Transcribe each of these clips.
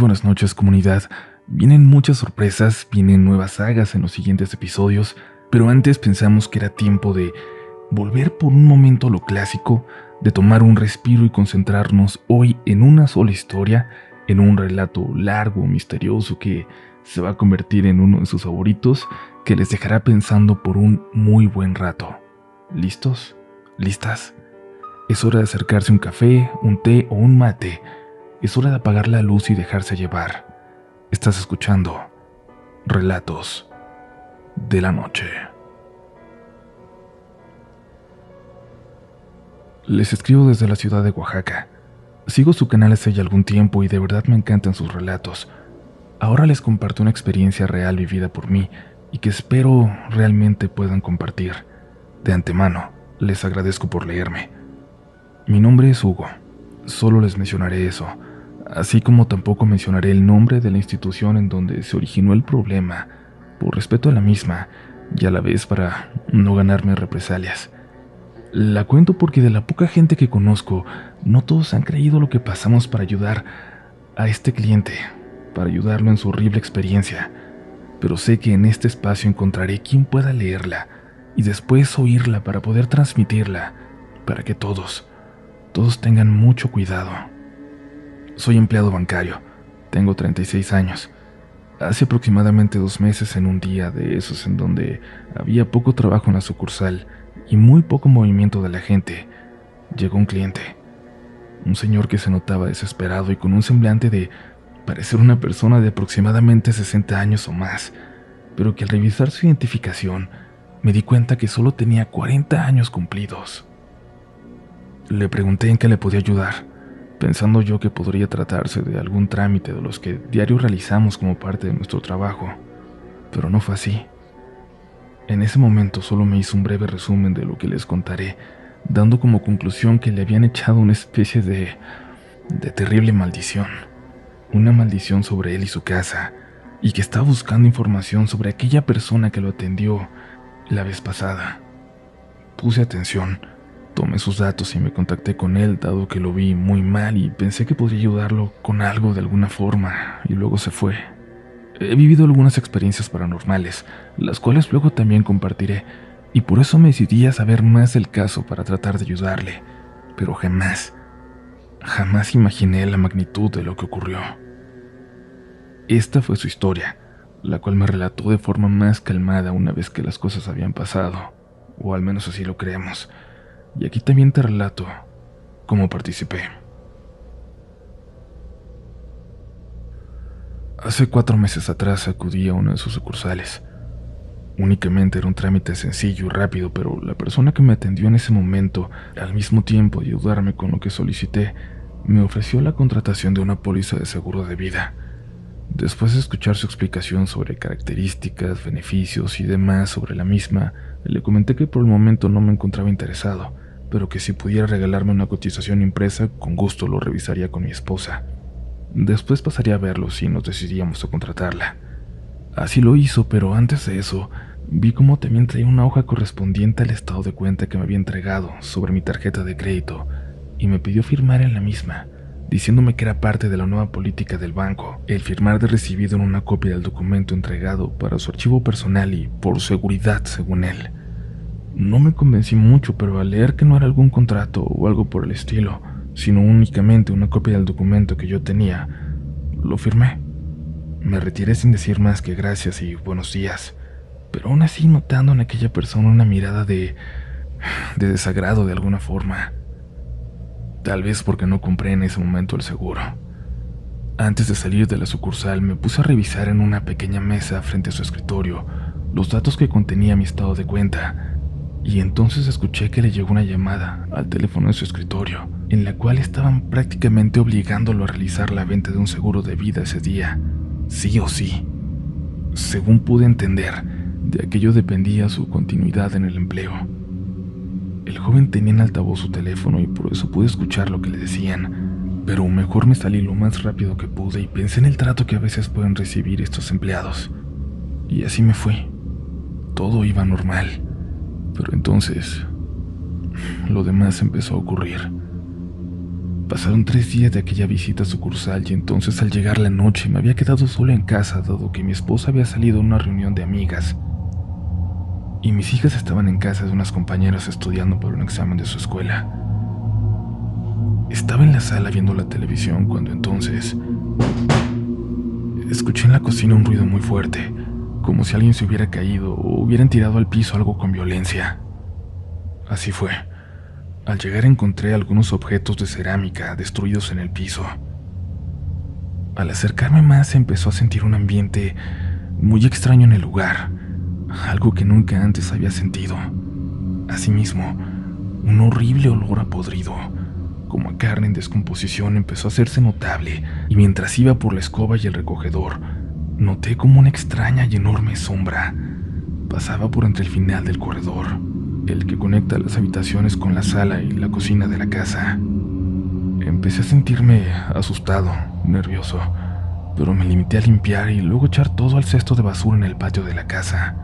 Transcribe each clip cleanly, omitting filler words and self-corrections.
buenas noches, comunidad. Vienen muchas sorpresas, vienen nuevas sagas en los siguientes episodios, pero antes pensamos que era tiempo de volver por un momento a lo clásico, de tomar un respiro y concentrarnos hoy en una sola historia, en un relato largo, misterioso que se va a convertir en uno de sus favoritos, que les dejará pensando por un muy buen rato. ¿Listos? ¿Listas? Es hora de acercarse a un café, un té o un mate. Es hora de apagar la luz y dejarse llevar. Estás escuchando Relatos de la Noche. Les escribo desde la ciudad de Oaxaca. Sigo su canal hace ya algún tiempo y de verdad me encantan sus relatos. Ahora les comparto una experiencia real vivida por mí y que espero realmente puedan compartir. De antemano, les agradezco por leerme. Mi nombre es Hugo. Solo les mencionaré eso, así como tampoco mencionaré el nombre de la institución en donde se originó el problema, por respeto a la misma y a la vez para no ganarme represalias. La cuento porque de la poca gente que conozco, no todos han creído lo que pasamos para ayudar a este cliente, para ayudarlo en su horrible experiencia, pero sé que en este espacio encontraré quien pueda leerla y después oírla para poder transmitirla, para que todos tengan mucho cuidado. Soy empleado bancario, tengo 36 años. Hace aproximadamente 2 meses, en un día de esos en donde había poco trabajo en la sucursal y muy poco movimiento de la gente, llegó un cliente. Un señor que se notaba desesperado y con un semblante de parecer una persona de aproximadamente 60 años o más, pero que al revisar su identificación me di cuenta que solo tenía 40 años cumplidos. Le pregunté en qué le podía ayudar, pensando yo que podría tratarse de algún trámite de los que diario realizamos como parte de nuestro trabajo, pero no fue así. En ese momento solo me hizo un breve resumen de lo que les contaré, dando como conclusión que le habían echado una especie de terrible maldición, una maldición sobre él y su casa, y que estaba buscando información sobre aquella persona que lo atendió la vez pasada. Puse atención. Tomé sus datos y me contacté con él, dado que lo vi muy mal y pensé que podría ayudarlo con algo de alguna forma, y luego se fue. He vivido algunas experiencias paranormales, las cuales luego también compartiré, y por eso me decidí a saber más del caso para tratar de ayudarle, pero jamás imaginé la magnitud de lo que ocurrió. Esta fue su historia, la cual me relató de forma más calmada una vez que las cosas habían pasado, o al menos así lo creemos. Y aquí también te relato cómo participé. Hace 4 meses atrás acudí a una de sus sucursales. Únicamente era un trámite sencillo y rápido, pero la persona que me atendió en ese momento, al mismo tiempo de ayudarme con lo que solicité, me ofreció la contratación de una póliza de seguro de vida. Después de escuchar su explicación sobre características, beneficios y demás sobre la misma, le comenté que por el momento no me encontraba interesado, pero que si pudiera regalarme una cotización impresa, con gusto lo revisaría con mi esposa. Después pasaría a verlo si nos decidíamos a contratarla. Así lo hizo, pero antes de eso, vi cómo también traía una hoja correspondiente al estado de cuenta que me había entregado sobre mi tarjeta de crédito, y me pidió firmar en la misma, diciéndome que era parte de la nueva política del banco, el firmar de recibido en una copia del documento entregado para su archivo personal y por seguridad, según él. No me convencí mucho, pero al leer que no era algún contrato o algo por el estilo, sino únicamente una copia del documento que yo tenía, lo firmé. Me retiré sin decir más que gracias y buenos días, pero aún así notando en aquella persona una mirada de desagrado de alguna forma. Tal vez porque no compré en ese momento el seguro. Antes de salir de la sucursal me puse a revisar en una pequeña mesa frente a su escritorio los datos que contenía mi estado de cuenta, y entonces escuché que le llegó una llamada al teléfono de su escritorio, en la cual estaban prácticamente obligándolo a realizar la venta de un seguro de vida ese día, sí o sí. Según pude entender, de aquello dependía su continuidad en el empleo. El joven tenía en altavoz su teléfono y por eso pude escuchar lo que le decían, pero mejor me salí lo más rápido que pude y pensé en el trato que a veces pueden recibir estos empleados. Y así me fui. Todo iba normal. Pero entonces, lo demás empezó a ocurrir. Pasaron 3 días de aquella visita sucursal y entonces al llegar la noche me había quedado solo en casa dado que mi esposa había salido a una reunión de amigas y mis hijas estaban en casa de unas compañeras estudiando para un examen de su escuela. Estaba en la sala viendo la televisión cuando entonces escuché en la cocina un ruido muy fuerte, como si alguien se hubiera caído o hubieran tirado al piso algo con violencia. Así fue. Al llegar encontré algunos objetos de cerámica destruidos en el piso. Al acercarme más empezó a sentir un ambiente muy extraño en el lugar, algo que nunca antes había sentido. Asimismo, un horrible olor a podrido, como a carne en descomposición, empezó a hacerse notable, y mientras iba por la escoba y el recogedor, noté como una extraña y enorme sombra pasaba por entre el final del corredor, el que conecta las habitaciones con la sala y la cocina de la casa. Empecé a sentirme asustado, nervioso, pero me limité a limpiar y luego echar todo al cesto de basura en el patio de la casa.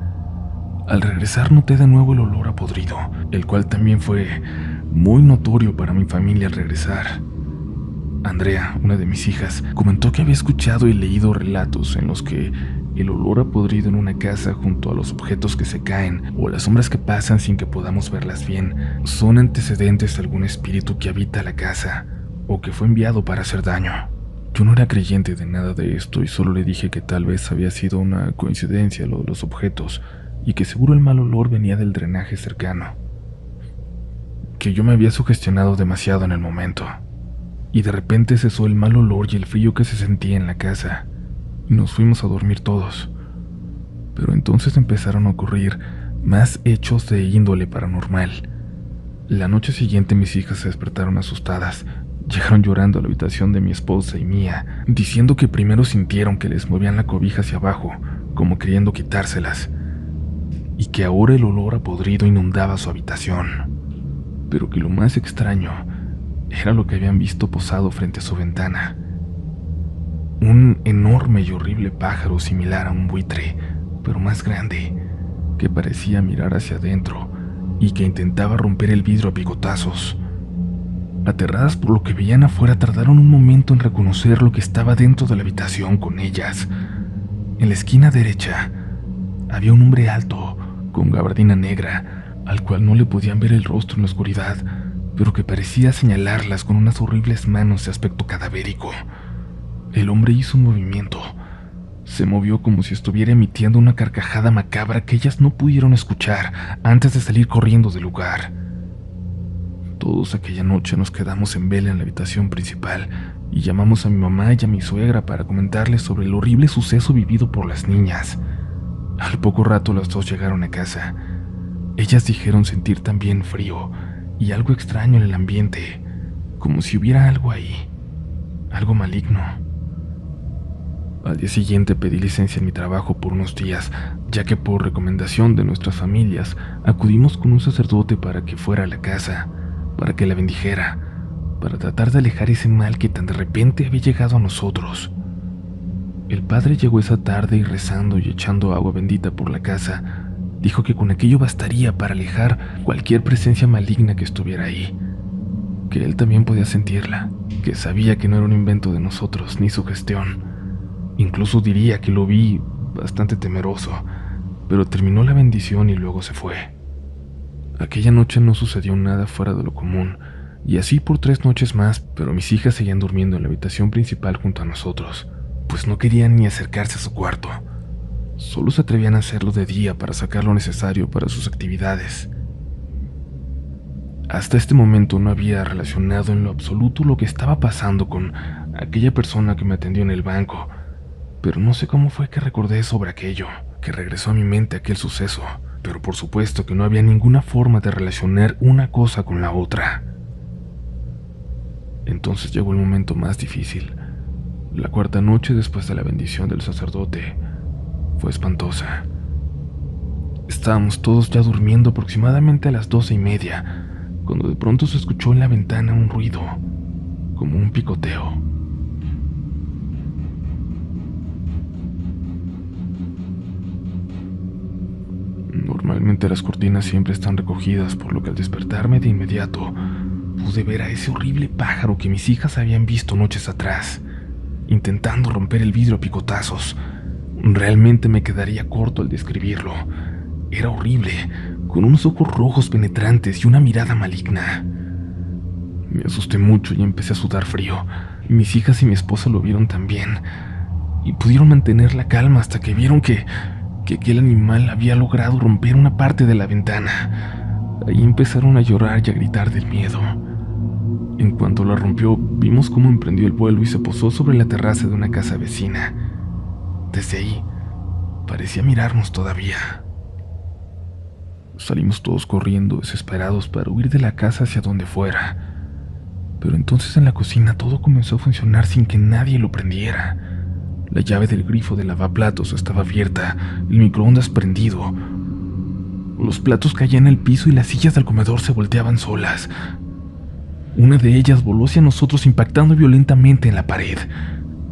Al regresar noté de nuevo el olor a podrido, el cual también fue muy notorio para mi familia al regresar. Andrea, una de mis hijas, comentó que había escuchado y leído relatos en los que el olor a podrido en una casa junto a los objetos que se caen o las sombras que pasan sin que podamos verlas bien son antecedentes de algún espíritu que habita la casa o que fue enviado para hacer daño. Yo no era creyente de nada de esto y solo le dije que tal vez había sido una coincidencia lo de los objetos y que seguro el mal olor venía del drenaje cercano, que yo me había sugestionado demasiado en el momento. Y de repente cesó el mal olor y el frío que se sentía en la casa, y nos fuimos a dormir todos. Pero entonces empezaron a ocurrir más hechos de índole paranormal. La noche siguiente mis hijas se despertaron asustadas. Llegaron llorando a la habitación de mi esposa y mía, diciendo que primero sintieron que les movían la cobija hacia abajo, como queriendo quitárselas, y que ahora el olor a podrido inundaba su habitación. Pero que lo más extraño era lo que habían visto posado frente a su ventana. Un enorme y horrible pájaro similar a un buitre, pero más grande, que parecía mirar hacia adentro y que intentaba romper el vidrio a picotazos. Aterradas por lo que veían afuera, tardaron un momento en reconocer lo que estaba dentro de la habitación con ellas. En la esquina derecha había un hombre alto, con gabardina negra, al cual no le podían ver el rostro en la oscuridad, pero que parecía señalarlas con unas horribles manos de aspecto cadavérico. El hombre hizo un movimiento. Se movió como si estuviera emitiendo una carcajada macabra que ellas no pudieron escuchar antes de salir corriendo del lugar. Todos aquella noche nos quedamos en vela en la habitación principal y llamamos a mi mamá y a mi suegra para comentarles sobre el horrible suceso vivido por las niñas. Al poco rato las dos llegaron a casa. Ellas dijeron sentir también frío y algo extraño en el ambiente, como si hubiera algo ahí, algo maligno. Al día siguiente pedí licencia en mi trabajo por unos días, ya que por recomendación de nuestras familias acudimos con un sacerdote para que fuera a la casa, para que la bendijera, para tratar de alejar ese mal que tan de repente había llegado a nosotros. El padre llegó esa tarde y rezando y echando agua bendita por la casa, dijo que con aquello bastaría para alejar cualquier presencia maligna que estuviera ahí, que él también podía sentirla, que sabía que no era un invento de nosotros ni sugestión. Incluso diría que lo vi bastante temeroso, pero terminó la bendición y luego se fue. Aquella noche no sucedió nada fuera de lo común, y así por 3 noches más, pero mis hijas seguían durmiendo en la habitación principal junto a nosotros, pues no querían ni acercarse a su cuarto. Solo se atrevían a hacerlo de día para sacar lo necesario para sus actividades. Hasta este momento no había relacionado en lo absoluto lo que estaba pasando con aquella persona que me atendió en el banco, pero no sé cómo fue que recordé sobre aquello, que regresó a mi mente aquel suceso, pero por supuesto que no había ninguna forma de relacionar una cosa con la otra. Entonces llegó el momento más difícil. La cuarta noche después de la bendición del sacerdote fue espantosa. Estábamos todos ya durmiendo aproximadamente a las 12:30, cuando de pronto se escuchó en la ventana un ruido, como un picoteo. Normalmente las cortinas siempre están recogidas, por lo que al despertarme de inmediato pude ver a ese horrible pájaro que mis hijas habían visto noches atrás, intentando romper el vidrio a picotazos. Realmente me quedaría corto al describirlo. Era horrible, con unos ojos rojos penetrantes y una mirada maligna. Me asusté mucho y empecé a sudar frío. Mis hijas y mi esposa lo vieron también, y pudieron mantener la calma hasta que vieron que aquel animal había logrado romper una parte de la ventana. Ahí empezaron a llorar y a gritar del miedo. En cuanto la rompió, vimos cómo emprendió el vuelo y se posó sobre la terraza de una casa vecina. Desde ahí, parecía mirarnos todavía. Salimos todos corriendo, desesperados, para huir de la casa hacia donde fuera. Pero entonces en la cocina todo comenzó a funcionar sin que nadie lo prendiera. La llave del grifo del lavaplatos estaba abierta, el microondas prendido. Los platos caían al piso y las sillas del comedor se volteaban solas. Una de ellas voló hacia nosotros impactando violentamente en la pared.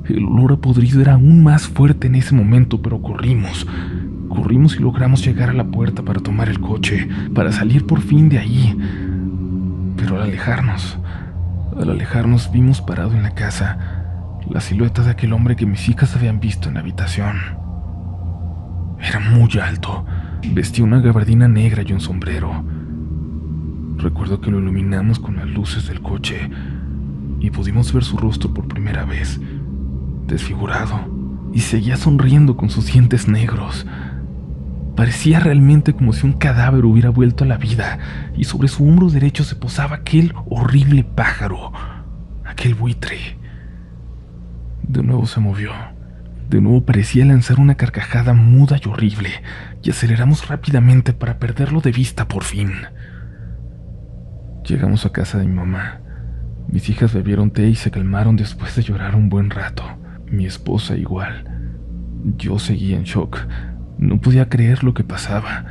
El olor a podrido era aún más fuerte en ese momento, pero corrimos y logramos llegar a la puerta para tomar el coche, para salir por fin de ahí. Pero al alejarnos vimos parado en la casa la silueta de aquel hombre que mis hijas habían visto en la habitación. Era muy alto, vestía una gabardina negra y un sombrero. Recuerdo que lo iluminamos con las luces del coche y pudimos ver su rostro por primera vez, desfigurado, y seguía sonriendo con sus dientes negros. Parecía realmente como si un cadáver hubiera vuelto a la vida, y sobre su hombro derecho se posaba aquel horrible pájaro, aquel buitre. De nuevo se movió. De nuevo parecía lanzar una carcajada muda y horrible, y aceleramos rápidamente para perderlo de vista por fin. Llegamos a casa de mi mamá. Mis hijas bebieron té y se calmaron después de llorar un buen rato. Mi esposa igual. Yo seguía en shock. No podía creer lo que pasaba.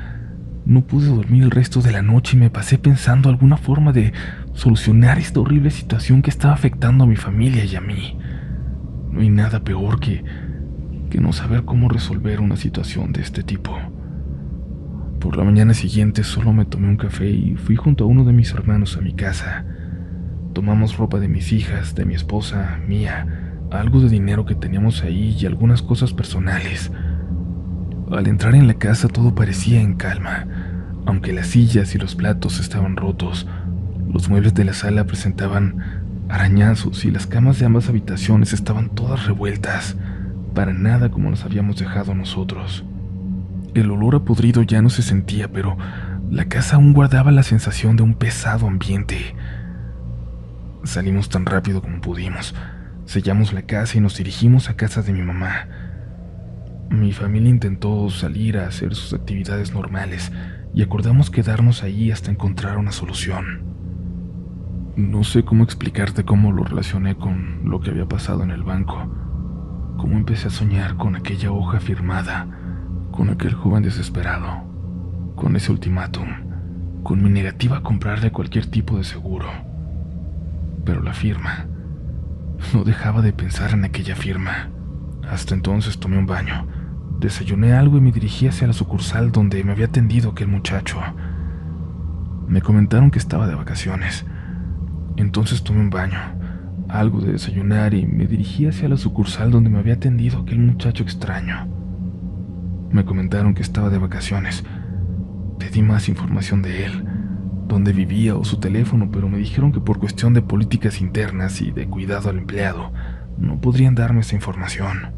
No pude dormir el resto de la noche y me pasé pensando alguna forma de solucionar esta horrible situación que estaba afectando a mi familia y a mí. No hay nada peor que no saber cómo resolver una situación de este tipo. Por la mañana siguiente solo me tomé un café y fui junto a uno de mis hermanos a mi casa. Tomamos ropa de mis hijas, de mi esposa, mía, algo de dinero que teníamos ahí y algunas cosas personales. Al entrar en la casa todo parecía en calma, aunque las sillas y los platos estaban rotos. Los muebles de la sala presentaban arañazos y las camas de ambas habitaciones estaban todas revueltas, para nada como las habíamos dejado nosotros. El olor a podrido ya no se sentía, pero la casa aún guardaba la sensación de un pesado ambiente. Salimos tan rápido como pudimos, sellamos la casa y nos dirigimos a casa de mi mamá. Mi familia intentó salir a hacer sus actividades normales y acordamos quedarnos ahí hasta encontrar una solución. No sé cómo explicarte cómo lo relacioné con lo que había pasado en el banco, cómo empecé a soñar con aquella hoja firmada, con aquel joven desesperado, con ese ultimátum, con mi negativa a comprarle cualquier tipo de seguro. Pero la firma, no dejaba de pensar en aquella firma. Hasta entonces tomé un baño, desayuné algo y me dirigí hacia la sucursal donde me había atendido aquel muchacho. Me comentaron que estaba de vacaciones. Entonces tomé un baño, algo de desayunar y me dirigí hacia la sucursal donde me había atendido aquel muchacho extraño. Me comentaron que estaba de vacaciones. Pedí más información de él, dónde vivía o su teléfono, pero me dijeron que por cuestión de políticas internas y de cuidado al empleado, no podrían darme esa información.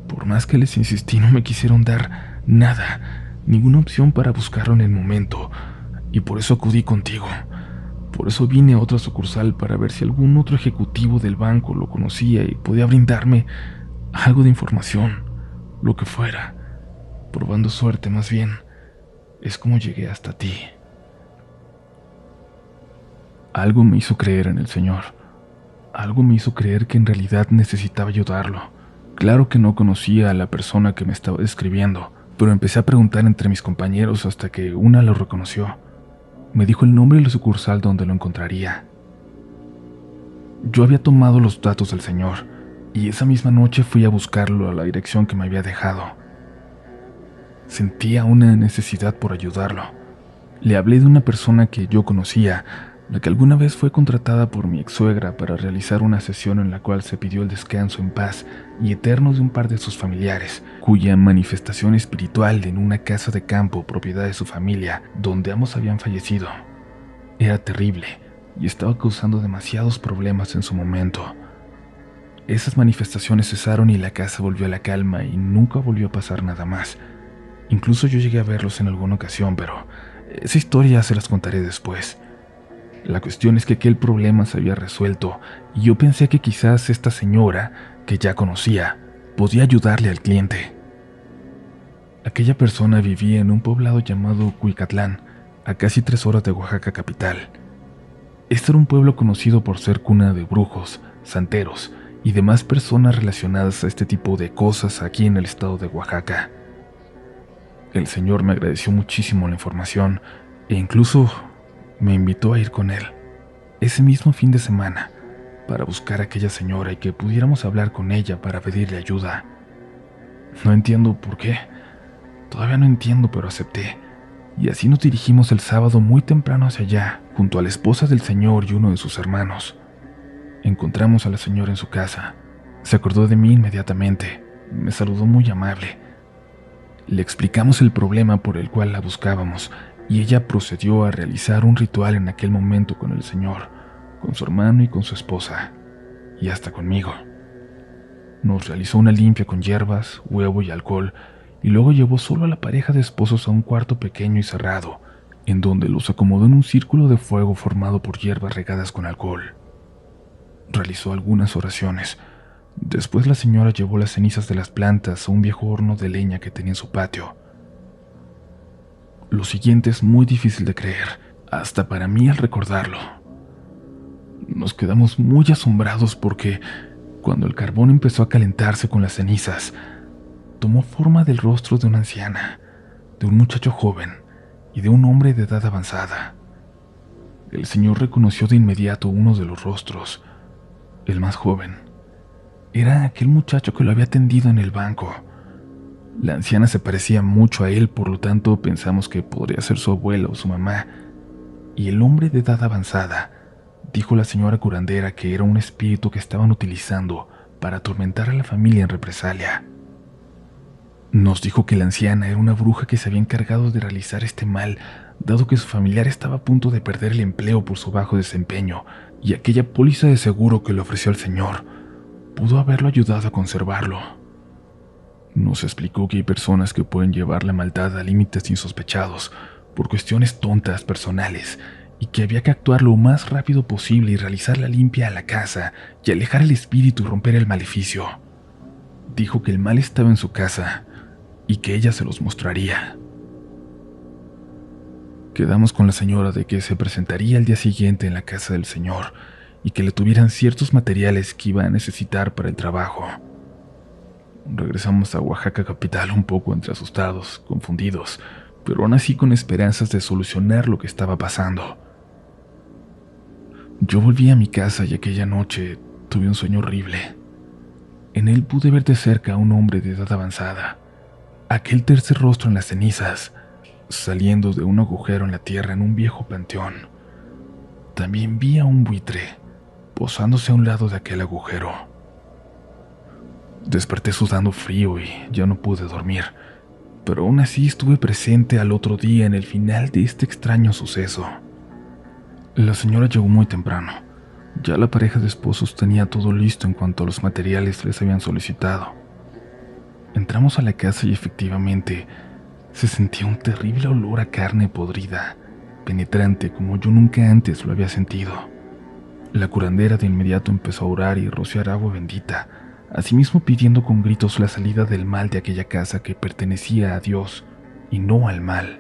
Por más que les insistí, no me quisieron dar nada, ninguna opción para buscarlo en el momento, y por eso acudí contigo. Por eso vine a otra sucursal para ver si algún otro ejecutivo del banco lo conocía y podía brindarme algo de información, lo que fuera. Probando suerte, más bien, es como llegué hasta ti. Algo me hizo creer en el Señor. Algo me hizo creer que en realidad necesitaba ayudarlo. Claro que no conocía a la persona que me estaba describiendo, pero empecé a preguntar entre mis compañeros hasta que una lo reconoció. Me dijo el nombre y la sucursal donde lo encontraría. Yo había tomado los datos del señor, y esa misma noche fui a buscarlo a la dirección que me había dejado. Sentía una necesidad por ayudarlo. Le hablé de una persona que yo conocía, la que alguna vez fue contratada por mi ex-suegra para realizar una sesión en la cual se pidió el descanso en paz y eterno de un par de sus familiares, cuya manifestación espiritual en una casa de campo propiedad de su familia, donde ambos habían fallecido, era terrible y estaba causando demasiados problemas en su momento. Esas manifestaciones cesaron y la casa volvió a la calma y nunca volvió a pasar nada más. Incluso yo llegué a verlos en alguna ocasión, pero esa historia se las contaré después. La cuestión es que aquel problema se había resuelto y yo pensé que quizás esta señora, que ya conocía, podía ayudarle al cliente. Aquella persona vivía en un poblado llamado Cuicatlán, a casi 3 horas de Oaxaca capital. Este era un pueblo conocido por ser cuna de brujos, santeros y demás personas relacionadas a este tipo de cosas aquí en el estado de Oaxaca. El señor me agradeció muchísimo la información e incluso me invitó a ir con él ese mismo fin de semana para buscar a aquella señora y que pudiéramos hablar con ella para pedirle ayuda. No entiendo por qué, todavía no entiendo, pero acepté. Y así nos dirigimos el sábado muy temprano hacia allá, junto a la esposa del señor y uno de sus hermanos. Encontramos a la señora en su casa. Se acordó de mí inmediatamente, me saludó muy amable. Le explicamos el problema por el cual la buscábamos y ella procedió a realizar un ritual en aquel momento con el señor, con su hermano y con su esposa, y hasta conmigo. Nos realizó una limpia con hierbas, huevo y alcohol, y luego llevó solo a la pareja de esposos a un cuarto pequeño y cerrado, en donde los acomodó en un círculo de fuego formado por hierbas regadas con alcohol. Realizó algunas oraciones. Después la señora llevó las cenizas de las plantas a un viejo horno de leña que tenía en su patio. Lo siguiente es muy difícil de creer, hasta para mí al recordarlo. Nos quedamos muy asombrados porque, cuando el carbón empezó a calentarse con las cenizas, tomó forma del rostro de una anciana, de un muchacho joven y de un hombre de edad avanzada. El señor reconoció de inmediato uno de los rostros, el más joven. Era aquel muchacho que lo había atendido en el banco. La anciana se parecía mucho a él, por lo tanto pensamos que podría ser su abuela o su mamá. Y el hombre de edad avanzada, dijo la señora curandera que era un espíritu que estaban utilizando para atormentar a la familia en represalia. Nos dijo que la anciana era una bruja que se había encargado de realizar este mal, dado que su familiar estaba a punto de perder el empleo por su bajo desempeño, y aquella póliza de seguro que le ofreció el señor pudo haberlo ayudado a conservarlo. Nos explicó que hay personas que pueden llevar la maldad a límites insospechados por cuestiones tontas personales y que había que actuar lo más rápido posible y realizar la limpia a la casa y alejar el espíritu y romper el maleficio. Dijo que el mal estaba en su casa y que ella se los mostraría. Quedamos con la señora de que se presentaría al día siguiente en la casa del señor y que le tuvieran ciertos materiales que iba a necesitar para el trabajo. Regresamos a Oaxaca capital un poco entre asustados, confundidos, pero aún así con esperanzas de solucionar lo que estaba pasando. Yo volví a mi casa y aquella noche tuve un sueño horrible. En él pude ver de cerca a un hombre de edad avanzada, aquel tercer rostro en las cenizas, saliendo de un agujero en la tierra en un viejo panteón. También vi a un buitre posándose a un lado de aquel agujero. Desperté sudando frío y ya no pude dormir, pero aún así estuve presente al otro día en el final de este extraño suceso. La señora llegó muy temprano. Ya la pareja de esposos tenía todo listo en cuanto a los materiales les habían solicitado. Entramos a la casa y efectivamente se sentía un terrible olor a carne podrida, penetrante como yo nunca antes lo había sentido. La curandera de inmediato empezó a orar y rociar agua bendita, asimismo pidiendo con gritos la salida del mal de aquella casa que pertenecía a Dios y no al mal.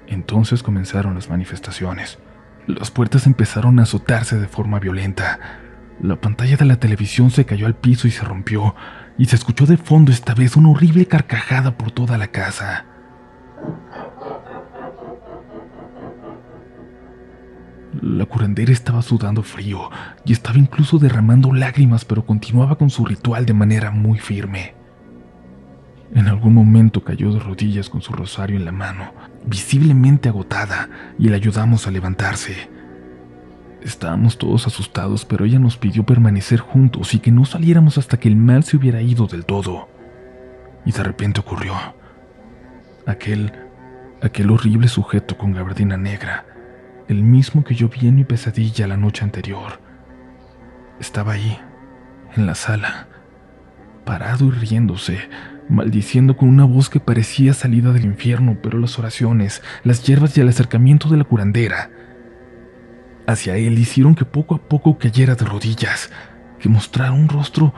Entonces comenzaron las manifestaciones. Las puertas empezaron a azotarse de forma violenta. La pantalla de la televisión se cayó al piso y se rompió, y se escuchó de fondo esta vez una horrible carcajada por toda la casa. La curandera estaba sudando frío y estaba incluso derramando lágrimas, pero continuaba con su ritual de manera muy firme. En algún momento cayó de rodillas con su rosario en la mano, visiblemente agotada, y la ayudamos a levantarse. Estábamos todos asustados, pero ella nos pidió permanecer juntos y que no saliéramos hasta que el mal se hubiera ido del todo. Y de repente ocurrió. Aquel horrible sujeto con gabardina negra, el mismo que yo vi en mi pesadilla la noche anterior. Estaba ahí, en la sala, parado y riéndose, maldiciendo con una voz que parecía salida del infierno, pero las oraciones, las hierbas y el acercamiento de la curandera hacia él hicieron que poco a poco cayera de rodillas, que mostrara un rostro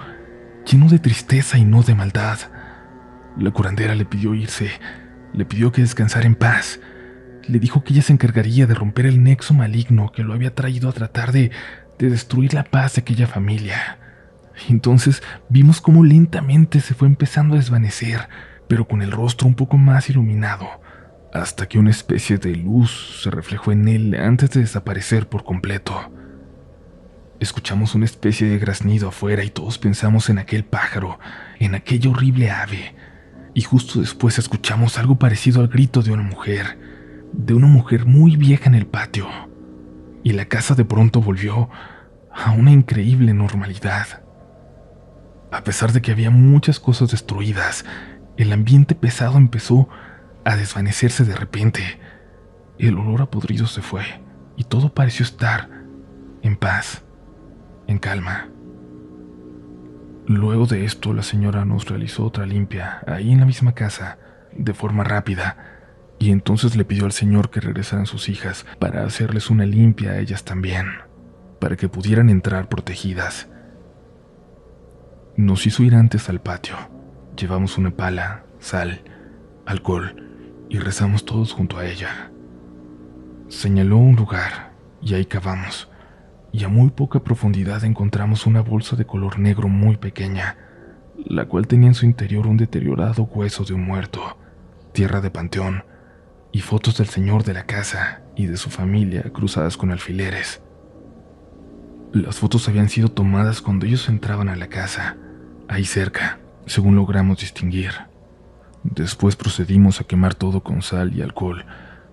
lleno de tristeza y no de maldad. La curandera le pidió irse, le pidió que descansara en paz, le dijo que ella se encargaría de romper el nexo maligno que lo había traído a tratar de destruir la paz de aquella familia. Y entonces vimos cómo lentamente se fue empezando a desvanecer, pero con el rostro un poco más iluminado, hasta que una especie de luz se reflejó en él antes de desaparecer por completo. Escuchamos una especie de graznido afuera y todos pensamos en aquel pájaro, en aquella horrible ave, y justo después escuchamos algo parecido al grito de una mujer muy vieja en el patio, y la casa de pronto volvió a una increíble normalidad. A pesar de que había muchas cosas destruidas, el ambiente pesado empezó a desvanecerse de repente. El olor a podrido se fue y todo pareció estar en paz, en calma. Luego de esto, la señora nos realizó otra limpia ahí en la misma casa, de forma rápida, y entonces le pidió al señor que regresaran sus hijas para hacerles una limpia a ellas también, para que pudieran entrar protegidas. Nos hizo ir antes al patio. Llevamos una pala, sal, alcohol y rezamos todos junto a ella. Señaló un lugar y ahí cavamos, y a muy poca profundidad encontramos una bolsa de color negro muy pequeña, la cual tenía en su interior un deteriorado hueso de un muerto, tierra de panteón y fotos del señor de la casa y de su familia cruzadas con alfileres. Las fotos habían sido tomadas cuando ellos entraban a la casa, ahí cerca, según logramos distinguir. Después procedimos a quemar todo con sal y alcohol,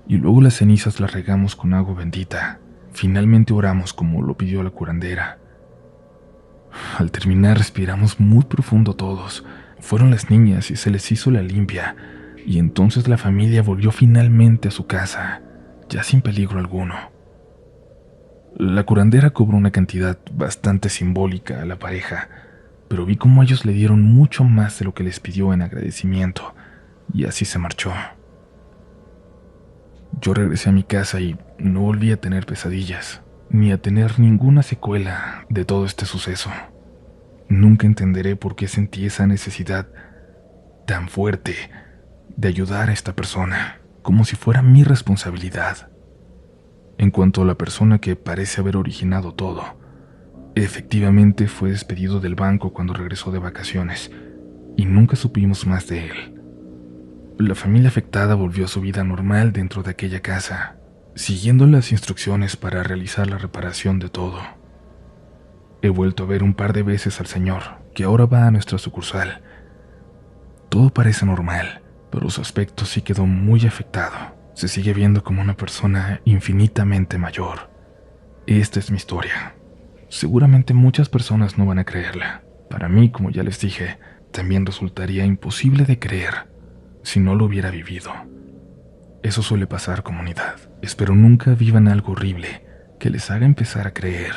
y luego las cenizas las regamos con agua bendita. Finalmente oramos como lo pidió la curandera. Al terminar respiramos muy profundo todos. Fueron las niñas y se les hizo la limpia, y entonces la familia volvió finalmente a su casa, ya sin peligro alguno. La curandera cobró una cantidad bastante simbólica a la pareja, pero vi cómo ellos le dieron mucho más de lo que les pidió en agradecimiento, y así se marchó. Yo regresé a mi casa y no volví a tener pesadillas, ni a tener ninguna secuela de todo este suceso. Nunca entenderé por qué sentí esa necesidad tan fuerte de ayudar a esta persona, como si fuera mi responsabilidad. En cuanto a la persona que parece haber originado todo, efectivamente fue despedido del banco cuando regresó de vacaciones, y nunca supimos más de él. La familia afectada volvió a su vida normal dentro de aquella casa, siguiendo las instrucciones para realizar la reparación de todo. He vuelto a ver un par de veces al señor, que ahora va a nuestra sucursal. Todo parece normal, pero su aspecto sí quedó muy afectado. Se sigue viendo como una persona infinitamente mayor. Esta es mi historia. Seguramente muchas personas no van a creerla. Para mí, como ya les dije, también resultaría imposible de creer si no lo hubiera vivido. Eso suele pasar, comunidad. Espero nunca vivan algo horrible que les haga empezar a creer.